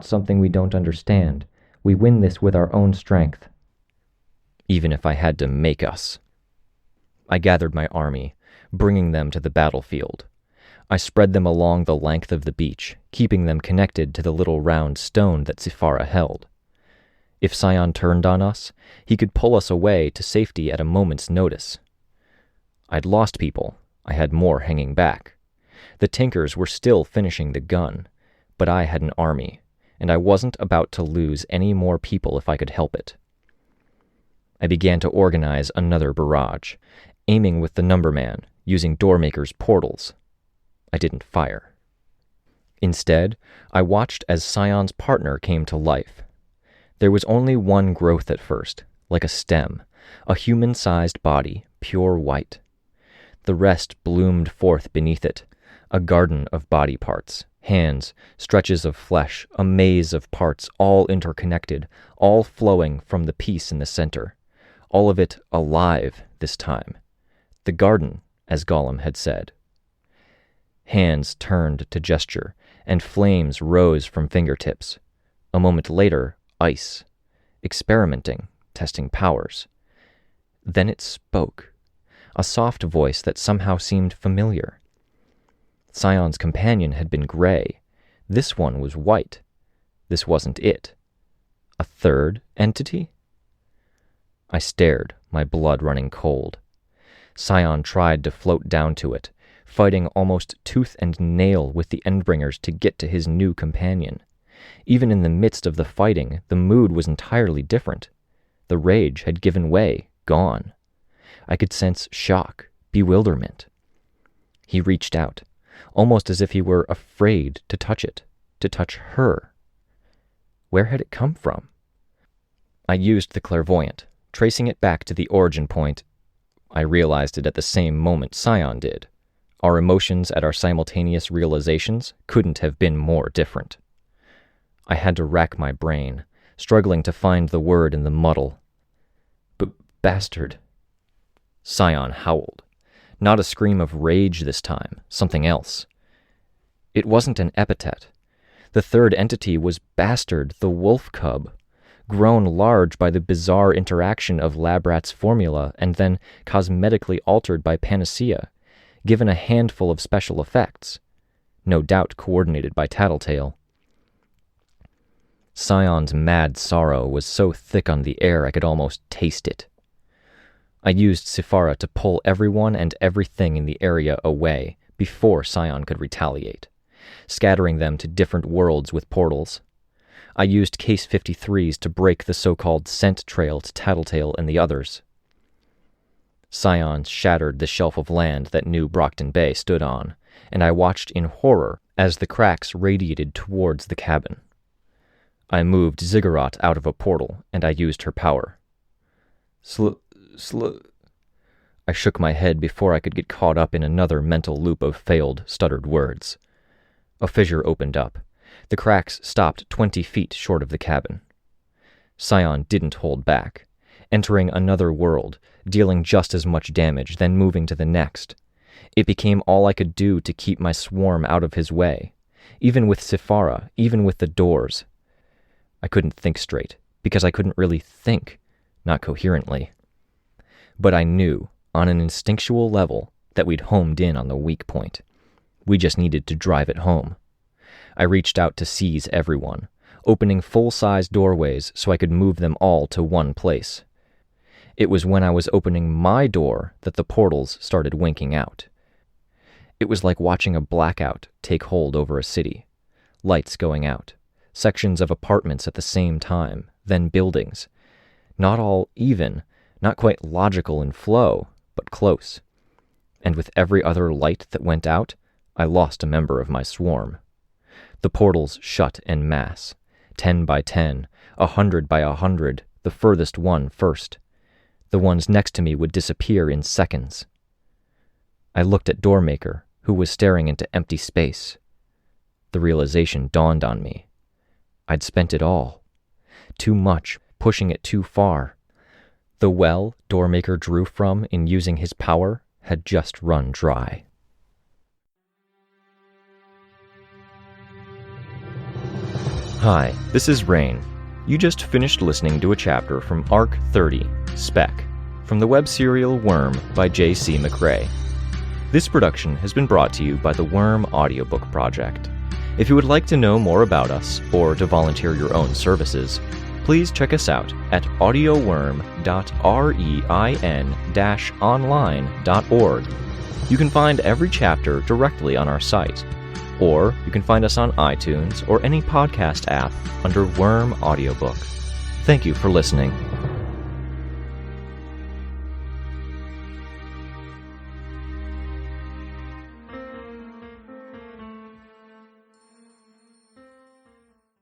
something we don't understand. We win this with our own strength. Even if I had to make us. I gathered my army, bringing them to the battlefield. I spread them along the length of the beach, keeping them connected to the little round stone that Sephara held. If Scion turned on us, he could pull us away to safety at a moment's notice. I'd lost people. I had more hanging back. The Tinkers were still finishing the gun, but I had an army, and I wasn't about to lose any more people if I could help it. I began to organize another barrage, aiming with the Numberman, using Doormaker's portals. I didn't fire. Instead, I watched as Scion's partner came to life. There was only one growth at first, like a stem, a human-sized body, pure white. The rest bloomed forth beneath it, a garden of body parts, hands, stretches of flesh, a maze of parts, all interconnected, all flowing from the piece in the center. All of it alive this time. The garden, as Gollum had said. Hands turned to gesture, and flames rose from fingertips. A moment later, ice. Experimenting, testing powers. Then it spoke. A soft voice that somehow seemed familiar. Scion's companion had been gray. This one was white. This wasn't it. A third entity? I stared, my blood running cold. Scion tried to float down to it, fighting almost tooth and nail with the Endbringers to get to his new companion. Even in the midst of the fighting, the mood was entirely different. The rage had given way, gone. I could sense shock, bewilderment. He reached out, almost as if he were afraid to touch it, to touch her. Where had it come from? I used the clairvoyant, tracing it back to the origin point. I realized it at the same moment Scion did. Our emotions at our simultaneous realizations couldn't have been more different. I had to rack my brain, struggling to find the word in the muddle. Bastard. Scion howled. Not a scream of rage this time, something else. It wasn't an epithet. The third entity was Bastard, the wolf cub, grown large by the bizarre interaction of Labrat's formula and then cosmetically altered by Panacea, given a handful of special effects, no doubt coordinated by Tattletale. Scion's mad sorrow was so thick on the air I could almost taste it. I used Sephara to pull everyone and everything in the area away before Scion could retaliate, scattering them to different worlds with portals. I used Case 53s to break the so-called scent trail to Tattletale and the others. Scion shattered the shelf of land that New Brockton Bay stood on, and I watched in horror as the cracks radiated towards the cabin. I moved Ziggurat out of a portal, and I used her power. I shook my head before I could get caught up in another mental loop of failed, stuttered words. A fissure opened up. The cracks stopped 20 feet short of the cabin. Scion didn't hold back, entering another world, dealing just as much damage, then moving to the next. It became all I could do to keep my swarm out of his way, even with Sifara, even with the doors. I couldn't think straight, because I couldn't really think, not coherently. But I knew, on an instinctual level, that we'd homed in on the weak point. We just needed to drive it home. I reached out to seize everyone, opening full-size doorways so I could move them all to one place. It was when I was opening my door that the portals started winking out. It was like watching a blackout take hold over a city. Lights going out, sections of apartments at the same time, then buildings. Not all even, not quite logical in flow, but close. And with every other light that went out, I lost a member of my swarm. The portals shut en masse, 10 by 10, 100 by 100, the furthest one first. The ones next to me would disappear in seconds. I looked at Doormaker, who was staring into empty space. The realization dawned on me. I'd spent it all. Too much, pushing it too far. The well Doormaker drew from in using his power had just run dry. Hi, this is Rein. You just finished listening to a chapter from Arc 30, Speck, from the web serial Worm by J.C. McRae. This production has been brought to you by the Worm Audiobook Project. If you would like to know more about us, or to volunteer your own services, please check us out at audioworm.rein-online.org. You can find every chapter directly on our site, or you can find us on iTunes or any podcast app under Worm Audiobook. Thank you for listening.